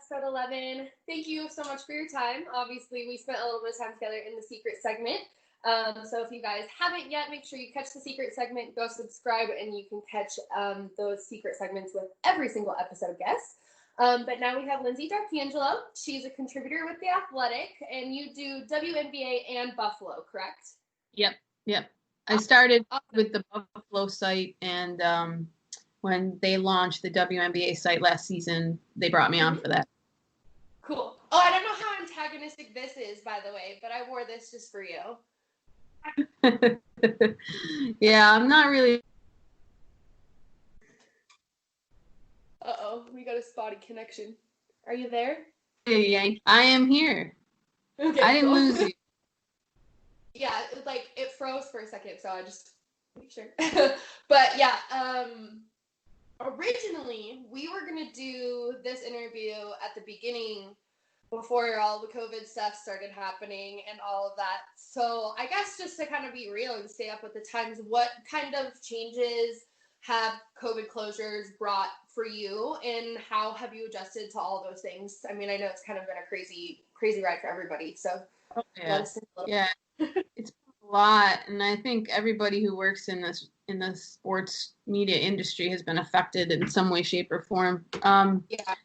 episode 11. Thank you so much for your time. Obviously, we spent a little bit of time together in the secret segment. So if you guys haven't yet, make sure you catch the secret segment, go subscribe, and you can catch those secret segments with every single episode guest. But now we have Lyndsey D'Arcangelo. She's a contributor with The Athletic, and you do WNBA and Buffalo, correct? Yep. I started with the Buffalo site, and when they launched the WNBA site last season, they brought me on for that. Cool. Oh, I don't know how antagonistic this is, by the way, but I wore this just for you. Yeah, I'm not really. Uh-oh, we got a spotty connection. Are you there? I am here. Okay, I didn't lose you. Yeah, it froze for a second, so I just make sure. But yeah, originally we were gonna do this interview at the beginning before all the COVID stuff started happening and all of that. So I guess just to kind of be real and stay up with the times, what kind of changes have COVID closures brought for you, and how have you adjusted to all those things? I mean, I know it's kind of been a crazy ride for everybody. So yeah, it's a lot, and I think everybody who works in the sports media industry has been affected in some way, shape, or form.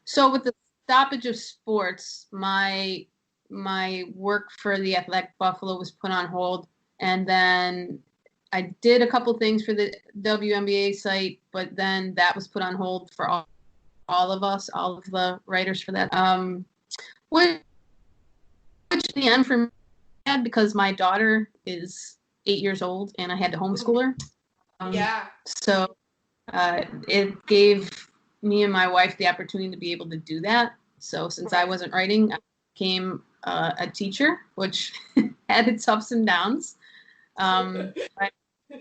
So with the stoppage of sports, my work for the Athletic Buffalo was put on hold, and then I did a couple things for the WNBA site, but then that was put on hold for all of us, all of the writers for that. Which the end for me, because my daughter is 8 years old and I had to homeschool her. So it gave me and my wife the opportunity to be able to do that. So since I wasn't writing, I became a teacher, which had its ups and downs.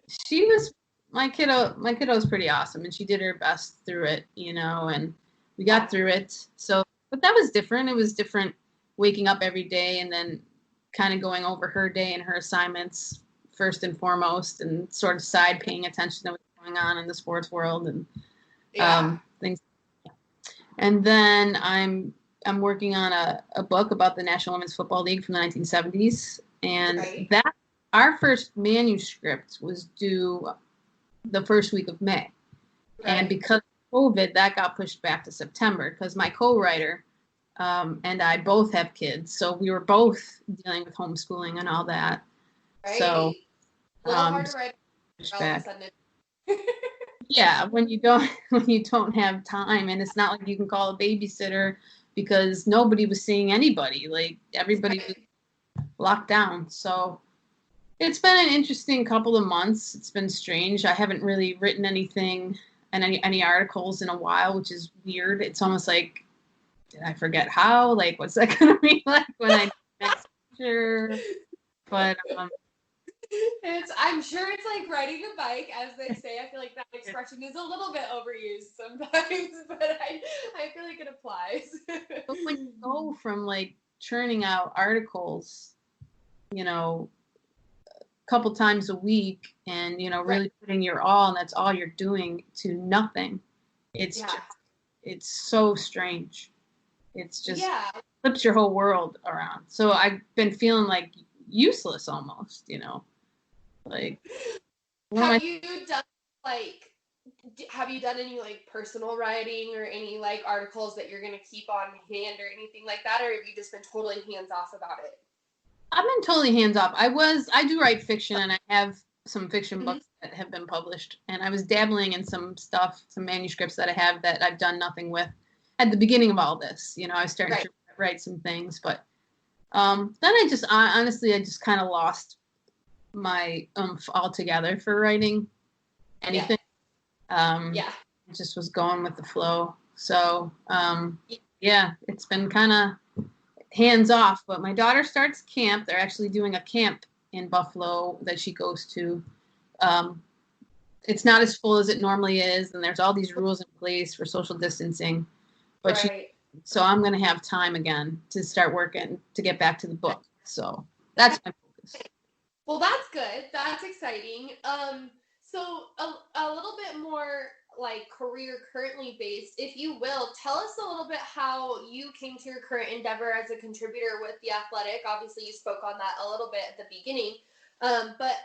She was my kiddo was pretty awesome, and she did her best through it, and we got through it. So, but that was different. It was different waking up every day and then kind of going over her day and her assignments first and foremost, and sort of side paying attention to what's going on in the sports world and things. And then I'm working on a book about the National Women's Football League from the 1970s, and that our first manuscript was due the first week of May. And because of COVID, that got pushed back to September, because my co-writer and I both have kids, so we were both dealing with homeschooling and all that. So a little hard to write all of a sudden. Yeah, when you don't have time, and it's not like you can call a babysitter, because nobody was seeing anybody. Like, everybody was locked down. So it's been an interesting couple of months. It's been strange. I haven't really written anything and any articles in a while, which is weird. It's almost like, did I forget how? Like, what's that going to be like when I next year? But I'm sure it's like riding a bike, as they say. I feel like that expression is a little bit overused sometimes, but I feel like it applies. But when you go from like churning out articles, a couple times a week, and really putting your all, and that's all you're doing, to nothing, it's so strange. It's just flips your whole world around. So I've been feeling like useless almost, like. Have you done any like personal writing or any like articles that you're gonna keep on hand or anything like that, or have you just been totally hands off about it? I've been totally hands off. I do write fiction, and I have some fiction books that have been published, and I was dabbling in some manuscripts that I have that I've done nothing with at the beginning of all this. I was starting to write some things, but then I just kind of lost my oomph altogether for writing anything. It just was going with the flow. So it's been kind of hands off. But my daughter starts camp. They're actually doing a camp in Buffalo that she goes to. It's not as full as it normally is, and there's all these rules in place for social distancing. But so I'm going to have time again to start working to get back to the book. So that's my focus. Well, that's good. That's exciting. So a little bit more like career currently based, if you will, tell us a little bit how you came to your current endeavor as a contributor with The Athletic. Obviously, you spoke on that a little bit at the beginning, but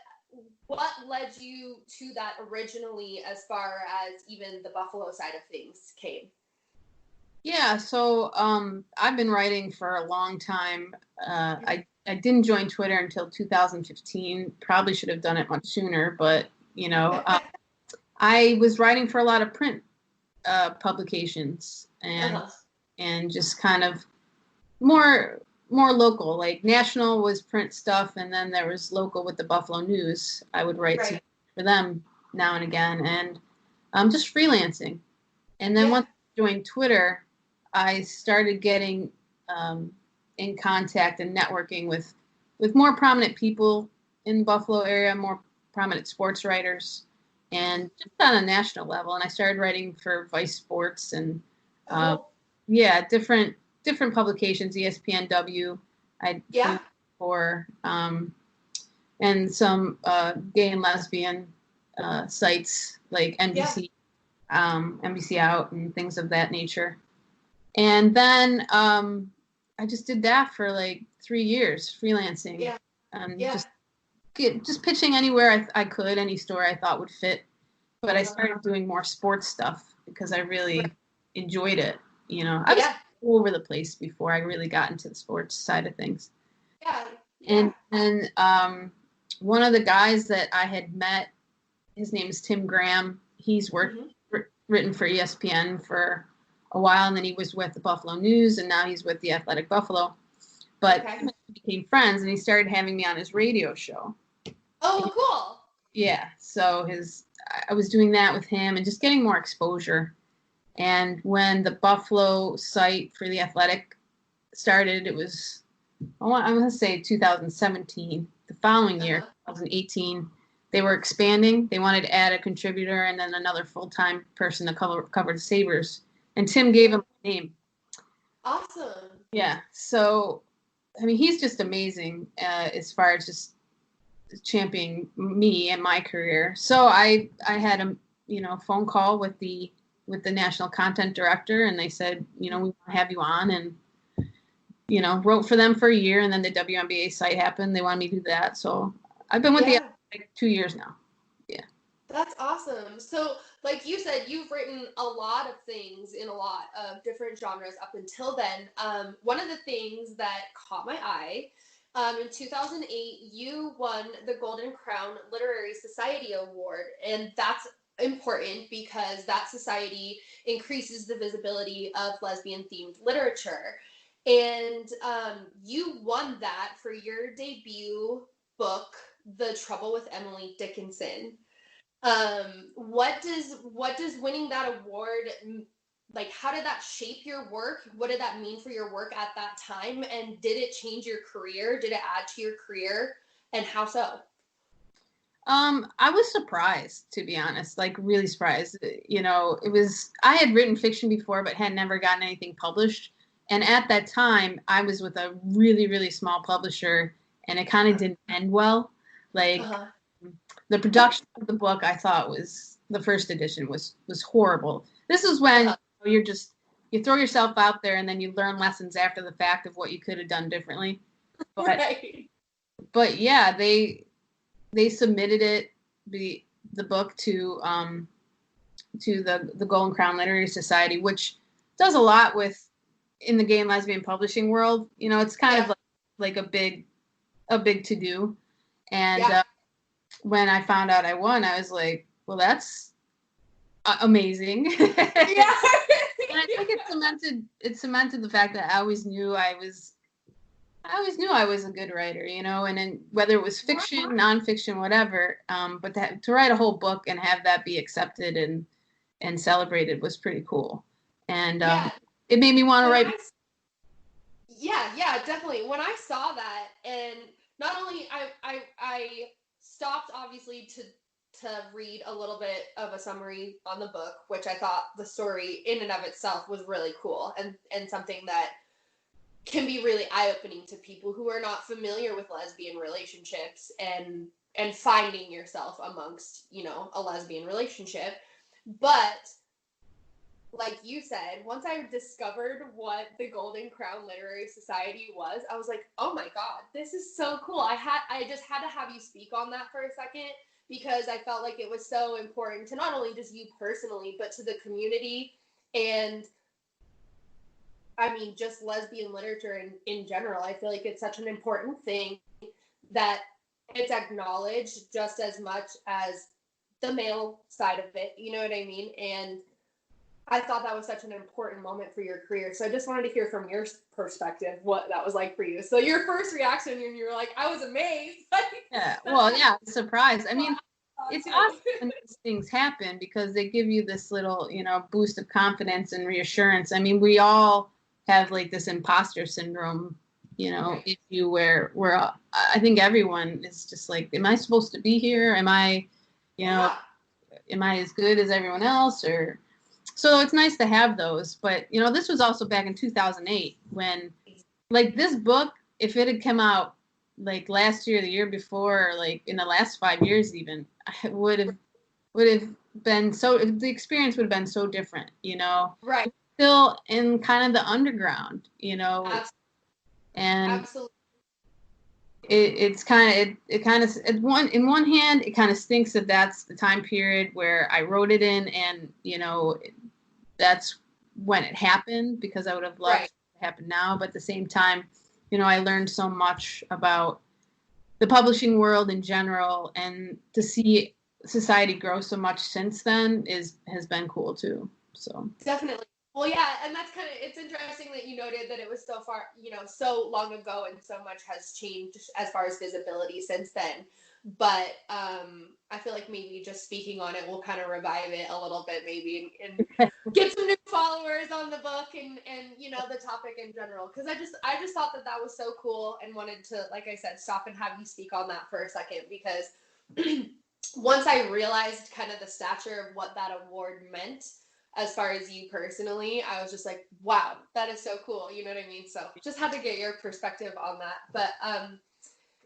what led you to that originally as far as even the Buffalo side of things came? Yeah, so I've been writing for a long time. I didn't join Twitter until 2015. Probably should have done it much sooner, but I was writing for a lot of print publications and just kind of more local. Like national was print stuff, and then there was local with the Buffalo News. I would write for them now and again, and just freelancing. And then once I joined Twitter, I started getting in contact and networking with more prominent people in the Buffalo area, more prominent sports writers, and just on a national level. And I started writing for Vice Sports and different publications, ESPNW. I for and some gay and lesbian sites like NBC, NBC Out, and things of that nature. And then I just did that for like 3 years, freelancing. Just pitching anywhere I could, any story I thought would fit. But I started doing more sports stuff because I really enjoyed it. You know, I was all over the place before I really got into the sports side of things. And one of the guys that I had met, his name is Tim Graham. He's written for ESPN for a while, and then he was with the Buffalo News, and now he's with the Athletic Buffalo. But we became friends, and he started having me on his radio show. Oh, cool. Yeah, so I was doing that with him and just getting more exposure. And when the Buffalo site for the Athletic started, it was, I'm going to say 2017. The following year, 2018, they were expanding. They wanted to add a contributor and then another full-time person to cover the Sabres. And Tim gave him a name. Awesome. Yeah, so, I mean, he's just amazing as far as just championing me and my career. So I had a phone call with the national content director, and they said, we want to have you on, and wrote for them for a year, and then the WNBA site happened. They wanted me to do that, so I've been with the like 2 years now. Yeah, that's awesome. So like you said, you've written a lot of things in a lot of different genres up until then. One of the things that caught my eye, in 2008, you won the Golden Crown Literary Society Award, and that's important because that society increases the visibility of lesbian-themed literature. And you won that for your debut book, The Trouble with Emily Dickinson. What does winning that award, like, how did that shape your work? What did that mean for your work at that time? And did it change your career? Did it add to your career? And how so? I was surprised, to be honest, like really surprised. I had written fiction before, but had never gotten anything published. And at that time, I was with a really, really small publisher, and it kind of didn't end well. Like, the production of the book, I thought the first edition was horrible. This is when you throw yourself out there, and then you learn lessons after the fact of what you could have done differently. But yeah, they submitted it, the book, to the Golden Crown Literary Society, which does a lot in the gay and lesbian publishing world. It's kind of like a big to do. And when I found out I won, I was like, well, that's amazing. And I think it cemented the fact that I always knew I was a good writer, and then whether it was fiction, nonfiction, whatever, but to write a whole book and have that be accepted and celebrated was pretty cool. And it made me want to write. Yeah, definitely. When I saw that, and not only I stopped obviously to read a little bit of a summary on the book, which I thought the story in and of itself was really cool and something that can be really eye-opening to people who are not familiar with lesbian relationships and finding yourself amongst, a lesbian relationship. But like you said, once I discovered what the Golden Crown Literary Society was, I was like, oh my God, this is so cool. I just had to have you speak on that for a second, because I felt like it was so important to not only just you personally, but to the community, and I mean, just lesbian literature in general. I feel like it's such an important thing that it's acknowledged just as much as the male side of it. You know what I mean? And I thought that was such an important moment for your career. So I just wanted to hear from your perspective what that was like for you. So your first reaction when you were like, I was amazed. Yeah, well, yeah, surprised. I mean, it's awesome when these things happen because they give you this little, boost of confidence and reassurance. I mean, we all have like this imposter syndrome, issue where I think everyone is just like, am I supposed to be here? Am I, am I as good as everyone else? Or so it's nice to have those. But, this was also back in 2008 when, like, this book, if it had come out like last year, the year before, or like in the last 5 years even, it would have been so, the experience would have been so different, Right. Still in kind of the underground, Absolutely. and Absolutely. it's kind of in one hand it kind of stinks that that's the time period where I wrote it in, and that's when it happened, because I would have loved it to happen now. But at the same time, I learned so much about the publishing world in general, and to see society grow so much since then has been cool too. So definitely. Well, yeah, and that's it's interesting that you noted that it was so far, so long ago, and so much has changed as far as visibility since then. But I feel like maybe just speaking on it will kind of revive it a little bit, maybe, and get some new followers on the book and the topic in general. Because I just thought that was so cool, and wanted to, like I said, stop and have you speak on that for a second, because once I realized kind of the stature of what that award meant, as far as you personally, I was just like, wow, that is so cool. You know what I mean? So just had to get your perspective on that. But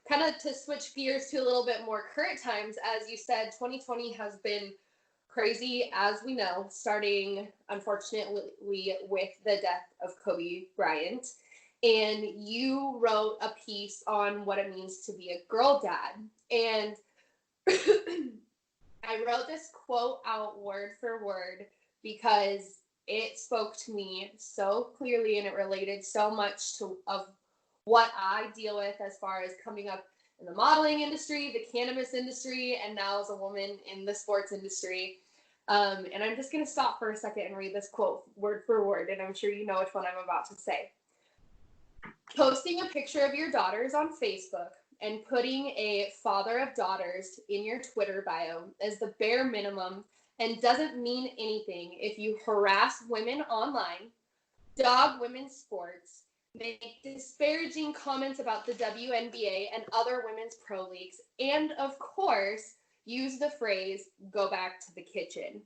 kind of to switch gears to a little bit more current times, as you said, 2020 has been crazy, as we know, starting, unfortunately, with the death of Kobe Bryant. And you wrote a piece on what it means to be a girl dad. And I wrote this quote out word for word because it spoke to me so clearly, and it related so much to of what I deal with as far as coming up in the modeling industry, the cannabis industry, and now as a woman in the sports industry. And I'm just going to stop for a second and read this quote word for word, and I'm sure you know which one I'm about to say. Posting a picture of your daughters on Facebook and putting a father of daughters in your Twitter bio is the bare minimum, and doesn't mean anything if you harass women online, dog women's sports, make disparaging comments about the WNBA and other women's pro leagues, and of course, use the phrase, go back to the kitchen.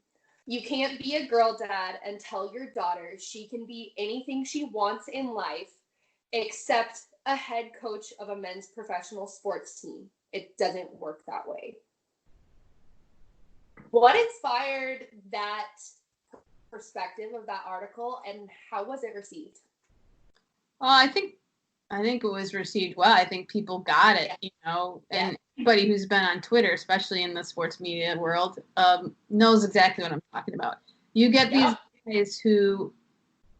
You can't be a girl dad and tell your daughter she can be anything she wants in life except a head coach of a men's professional sports team. It doesn't work that way. What inspired that perspective of that article, and how was it received? Well, I think it was received well. I think people got it, and anybody who's been on Twitter, especially in the sports media world, knows exactly what I'm talking about. You get these guys who,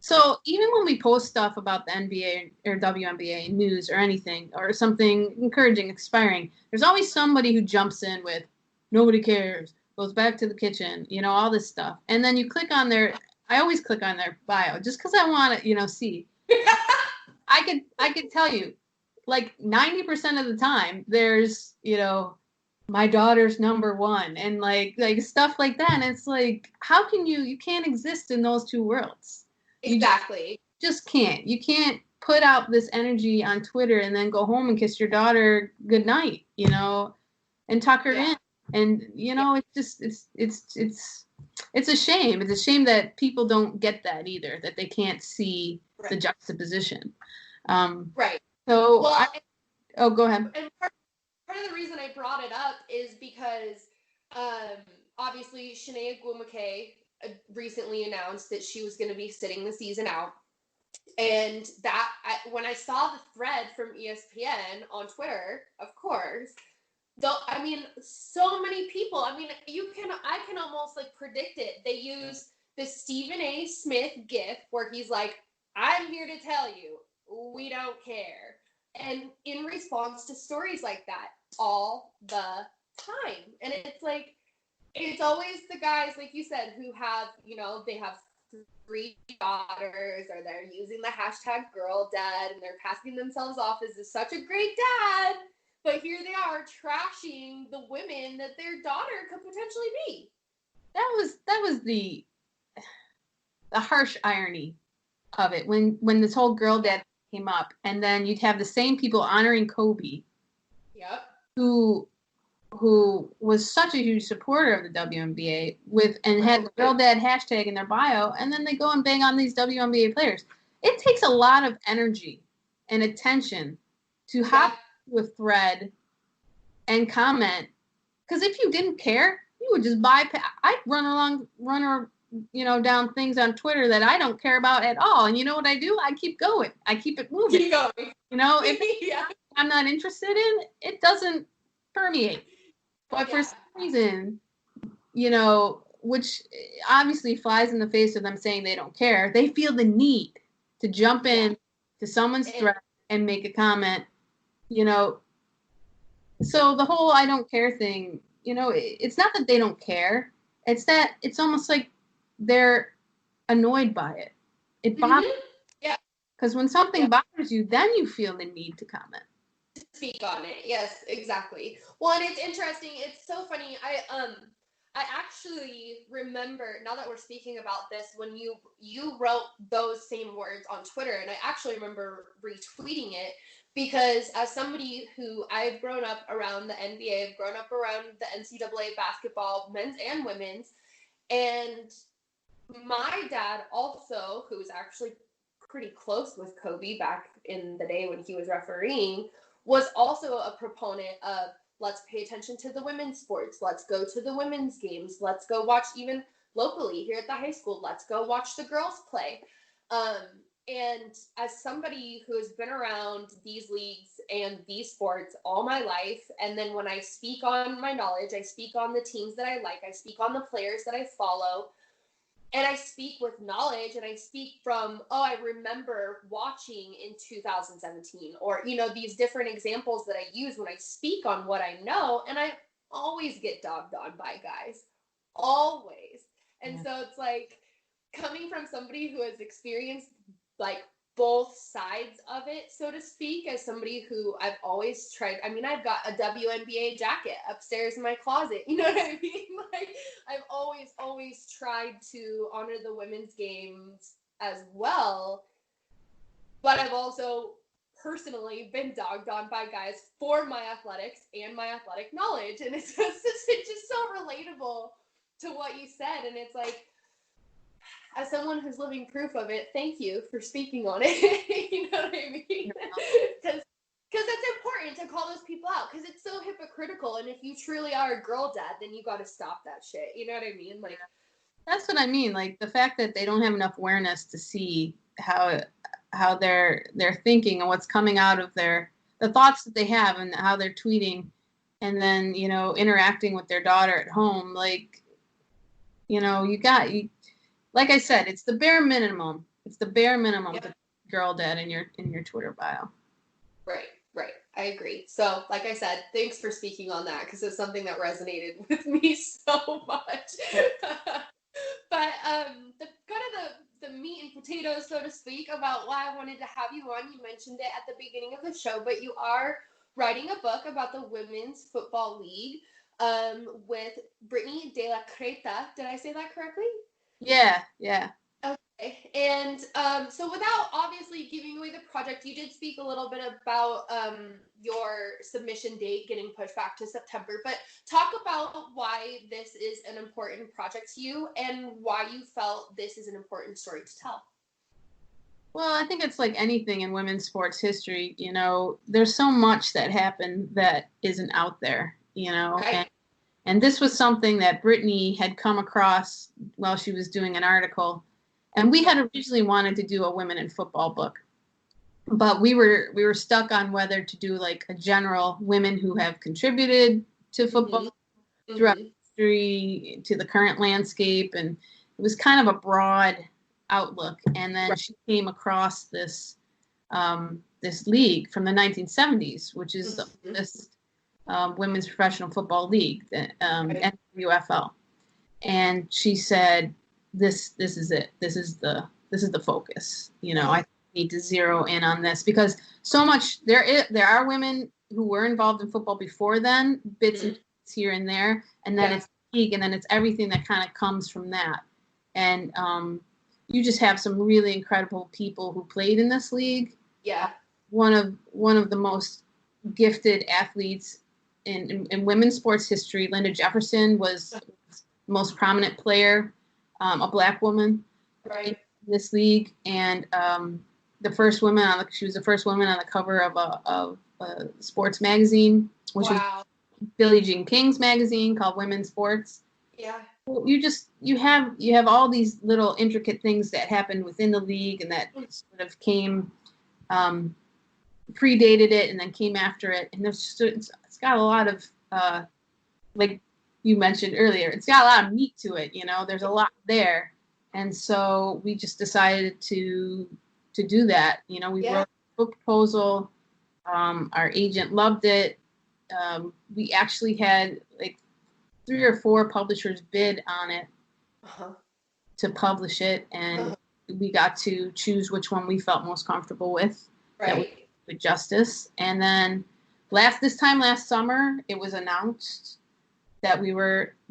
so even when we post stuff about the NBA or WNBA news or anything, or something encouraging, inspiring, there's always somebody who jumps in with, nobody cares, goes back to the kitchen, all this stuff. And then you click on I always click on their bio just because I want to, see. I could tell you, like 90% of the time, there's, my daughter's number one, and like stuff like that. And it's like, how can you can't exist in those two worlds. Exactly. You just can't. You can't put out this energy on Twitter and then go home and kiss your daughter goodnight, and tuck her in. And, it's a shame. It's a shame that people don't get that either, that they can't see the juxtaposition. Right. So, go ahead. And part of the reason I brought it up is because obviously, Shania Gwumake recently announced that she was going to be sitting the season out. And when I saw the thread from ESPN on Twitter, of course, I mean, so many people. I mean, I can almost like predict it. They use the Stephen A. Smith gif where he's like, "I'm here to tell you, we don't care." And in response to stories like that all the time. And it's like, it's always the guys, like you said, who have, they have 3 daughters, or they're using the hashtag girl dad, and they're passing themselves off as such a great dad. But here they are trashing the women that their daughter could potentially be. That was the harsh irony of it when this whole girl dad came up, and then you'd have the same people honoring Kobe. Yep. Who was such a huge supporter of the WNBA had the girl dad hashtag in their bio, and then they go and bang on these WNBA players. It takes a lot of energy and attention to hop to a thread and comment, because if you didn't care, you would just bypass. I'd run down things on Twitter that I don't care about at all, and you know what I do? I keep going. I keep it moving. Keep going. If I'm not interested in, it doesn't permeate. But for some reason, which obviously flies in the face of them saying they don't care, they feel the need to jump in to someone's thread and make a comment, So the whole I don't care thing, it's not that they don't care. It's that it's almost like they're annoyed by it. It bothers Yeah. Because when something bothers you, then you feel the need to comment. Speak on it. Yes, exactly. Well, and it's interesting. It's so funny. I actually remember, now that we're speaking about this, when you wrote those same words on Twitter, and I actually remember retweeting it, because as somebody who I've grown up around the NBA, I've grown up around the NCAA basketball, men's and women's, and my dad also, who was actually pretty close with Kobe back in the day when he was refereeing, was also a proponent of, let's pay attention to the women's sports. Let's go to the women's games. Let's go watch, even locally here at the high school, let's go watch the girls play. And as somebody who has been around these leagues and these sports all my life, and then when I speak on my knowledge, I speak on the teams that I like, I speak on the players that I follow, and I speak with knowledge, and I speak from, I remember watching in 2017, or, these different examples that I use when I speak on what I know, and I always get dogged on by guys. Always. And so it's like, coming from somebody who has experienced, like, both sides of it, so to speak, as somebody who I've always tried. I mean, I've got a WNBA jacket upstairs in my closet. You know what I mean? Like, I've always tried to honor the women's games as well. But I've also personally been dogged on by guys for my athletics and my athletic knowledge. And it's just so relatable to what you said. And it's like, as someone who's living proof of it, thank you for speaking on it. You know what I mean? Because it's important to call those people out, because it's so hypocritical. And if you truly are a girl dad, then you got to stop that shit. You know what I mean? Like, that's what I mean. Like, the fact that they don't have enough awareness to see how they're thinking and what's coming out of the thoughts that they have and how they're tweeting, and then interacting with their daughter at home. Like, like I said, it's the bare minimum. It's the bare minimum to girl dad in your Twitter bio. Right. I agree. So, like I said, thanks for speaking on that, because it's something that resonated with me so much. But the meat and potatoes, so to speak, about why I wanted to have you on. You mentioned it at the beginning of the show, but you are writing a book about the Women's Football League with Brittany De La Creta. Did I say that correctly? Yeah. Okay. And so, without obviously giving away the project, you did speak a little bit about your submission date getting pushed back to September, but talk about why this is an important project to you and why you felt this is an important story to tell. Well, I think it's like anything in women's sports history. There's so much that happened that isn't out there, Right. And this was something that Brittany had come across while she was doing an article. And we had originally wanted to do a women in football book, but we were stuck on whether to do like a general women who have contributed to football throughout history, to the current landscape, and it was kind of a broad outlook. And then she came across this this league from the 1970s, which is this women's professional football league, the NWFL. And she said, "This is it. This is the focus. You know, I need to zero in on this because so much there are women who were involved in football before then, bits and pieces here and there, and then it's league, and then it's everything that kind of comes from that. And you just have some really incredible people who played in this league. Yeah, one of the most gifted athletes in women's sports history. Linda Jefferson was the most prominent player, a black woman in this league, and she was the first woman on the cover of a sports magazine, which was Billie Jean King's magazine called Women's Sports. Yeah. You have all these little intricate things that happened within the league and that sort of came predated it and then came after it, and it's got a lot of like you mentioned earlier, it's got a lot of meat to it. You know, there's a lot there, and so we just decided to do that. You know, we wrote a book proposal. Our agent loved it. We actually had like 3 or 4 publishers bid on it to publish it, and we got to choose which one we felt most comfortable with. With justice. And then last summer it was announced that we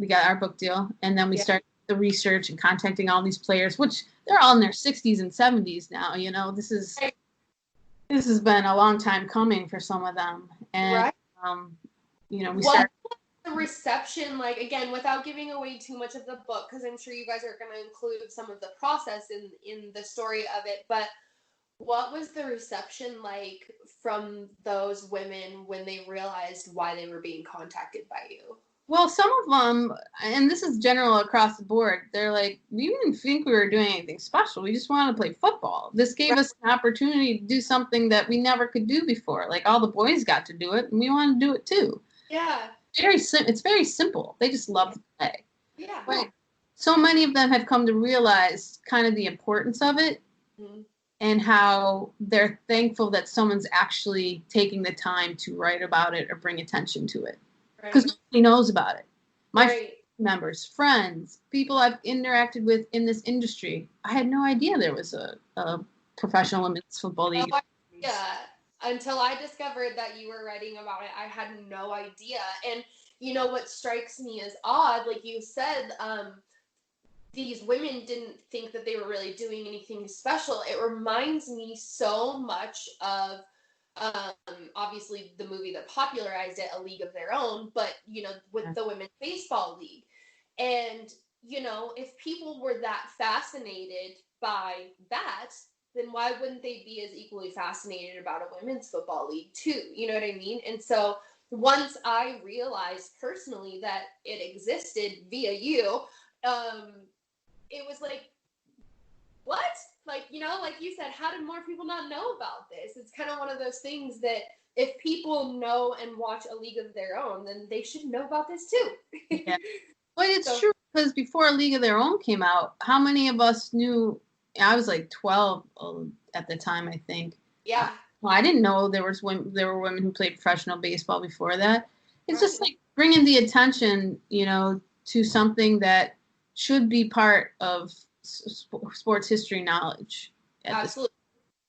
got our book deal, and then we started the research and contacting all these players, which they're all in their 60s and 70s now. You know, this has been a long time coming for some of them, and you know, we started the reception like, again, without giving away too much of the book, because I'm sure you guys are going to include some of the process in the story of it, but what was the reception like from those women when they realized why they were being contacted by you? Well, some of them, and this is general across the board, they're like, we didn't think we were doing anything special. We just wanted to play football. This gave us an opportunity to do something that we never could do before. Like, all the boys got to do it, and we wanted to do it too. Yeah. It's very simple. They just love to play. Yeah. But so many of them have come to realize kind of the importance of it. And how they're thankful that someone's actually taking the time to write about it or bring attention to it. Because nobody knows about it. My members, friends, people I've interacted with in this industry, I had no idea there was a professional women's football league. Yeah, until I discovered that you were writing about it, I had no idea. And you know what strikes me as odd, like you said, these women didn't think that they were really doing anything special. It reminds me so much of, obviously, the movie that popularized it, A League of Their Own, but, you know, with the Women's Baseball League. And, you know, if people were that fascinated by that, then why wouldn't they be as equally fascinated about a women's football league, too? You know what I mean? And so once I realized personally that it existed via you, it was like, what? Like, you know, like you said, how did more people not know about this? It's kind of one of those things that if people know and watch A League of Their Own, then they should know about this too. Yeah. But it's true, because before A League of Their Own came out, how many of us knew? I was like 12 at the time, I think. Yeah. Well, I didn't know there were women who played professional baseball before that. It's just like bringing the attention, you know, to something that should be part of sports history knowledge. Absolutely.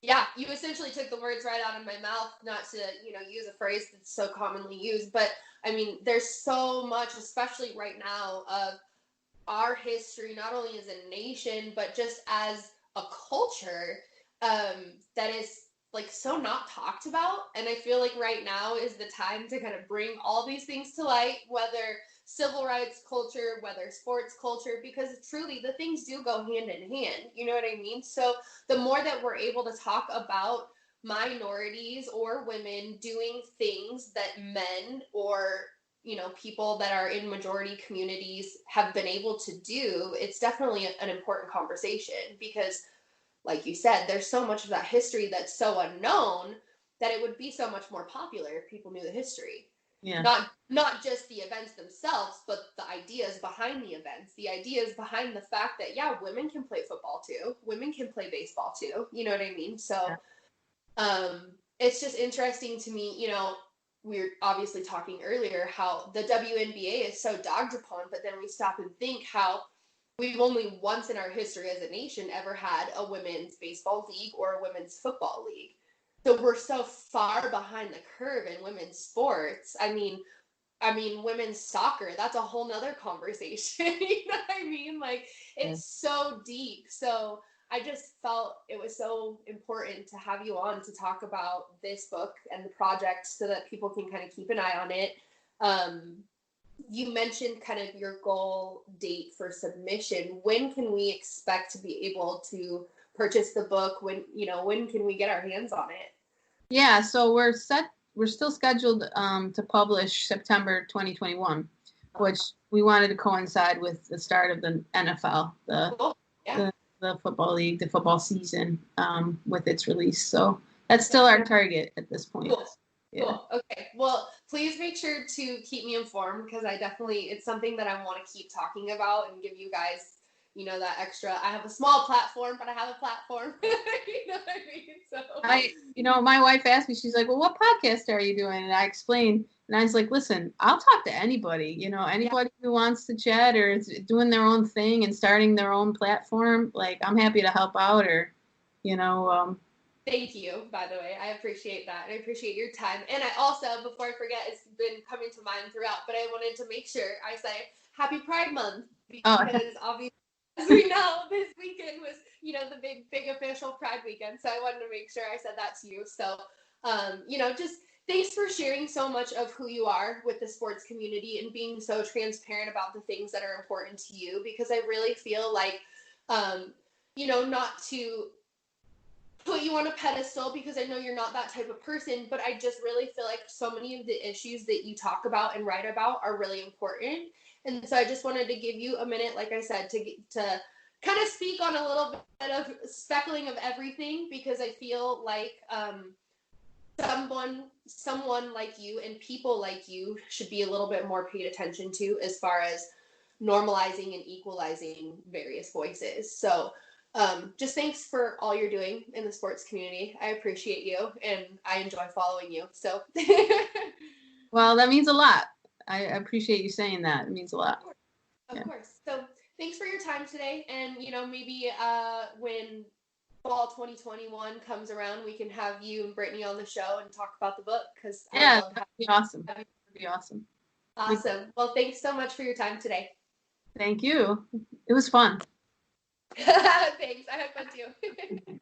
Yeah, you essentially took the words right out of my mouth, not to, you know, use a phrase that's so commonly used, but I mean, there's so much, especially right now, of our history, not only as a nation, but just as a culture, that is like so not talked about. And I feel like right now is the time to kind of bring all these things to light, whether civil rights culture, whether sports culture, because truly the things do go hand in hand. You know what I mean? So the more that we're able to talk about minorities or women doing things that men or people that are in majority communities have been able to do, it's definitely an important conversation because, like you said, there's so much of that history that's so unknown that it would be so much more popular if people knew the history. Yeah. Not just the events themselves, but the ideas behind the events, the ideas behind the fact that, yeah, women can play football too. Women can play baseball too. You know what I mean? So it's just interesting to me, we were obviously talking earlier how the WNBA is so dogged upon, but then we stop and think how we've only once in our history as a nation ever had a women's baseball league or a women's football league. So we're so far behind the curve in women's sports. I mean, women's soccer, that's a whole nother conversation. You know what I mean? Like, it's so deep. So I just felt it was so important to have you on to talk about this book and the project so that people can kind of keep an eye on it. You mentioned kind of your goal date for submission. When can we expect to be able to purchase the book? When can we get our hands on it? Yeah, so we're still scheduled to publish September 2021, which we wanted to coincide with the start of the NFL, the football league, the football season, with its release. So that's still our target at this point. Cool. Yeah. Cool. Okay. Well, please make sure to keep me informed because it's something that I want to keep talking about and give you guys, that extra. I have a small platform, but I have a platform. You know what I mean? So my wife asked me, she's like, well, what podcast are you doing? And I explained, and I was like, listen, I'll talk to anybody, anybody who wants to chat or is doing their own thing and starting their own platform. Like, I'm happy to help out or. Thank you, by the way. I appreciate that. I appreciate your time. And I also, before I forget, it's been coming to mind throughout, but I wanted to make sure I say Happy Pride Month because obviously, as we know, this weekend was, the big official Pride weekend. So I wanted to make sure I said that to you. So, just thanks for sharing so much of who you are with the sports community and being so transparent about the things that are important to you, because I really feel like, not to put you on a pedestal because I know you're not that type of person, but I just really feel like so many of the issues that you talk about and write about are really important. And so I just wanted to give you a minute, like I said, to kind of speak on a little bit of speckling of everything, because I feel like someone like you and people like you should be a little bit more paid attention to as far as normalizing and equalizing various voices. So just thanks for all you're doing in the sports community. I appreciate you and I enjoy following you. So well, that means a lot. I appreciate you saying that. It means a lot. Of course. So thanks for your time today. And, maybe when fall 2021 comes around, we can have you and Brittany on the show and talk about the book. Because that'd be awesome. That'd be awesome. Awesome. Well, thanks so much for your time today. Thank you. It was fun. Thanks. I had fun too.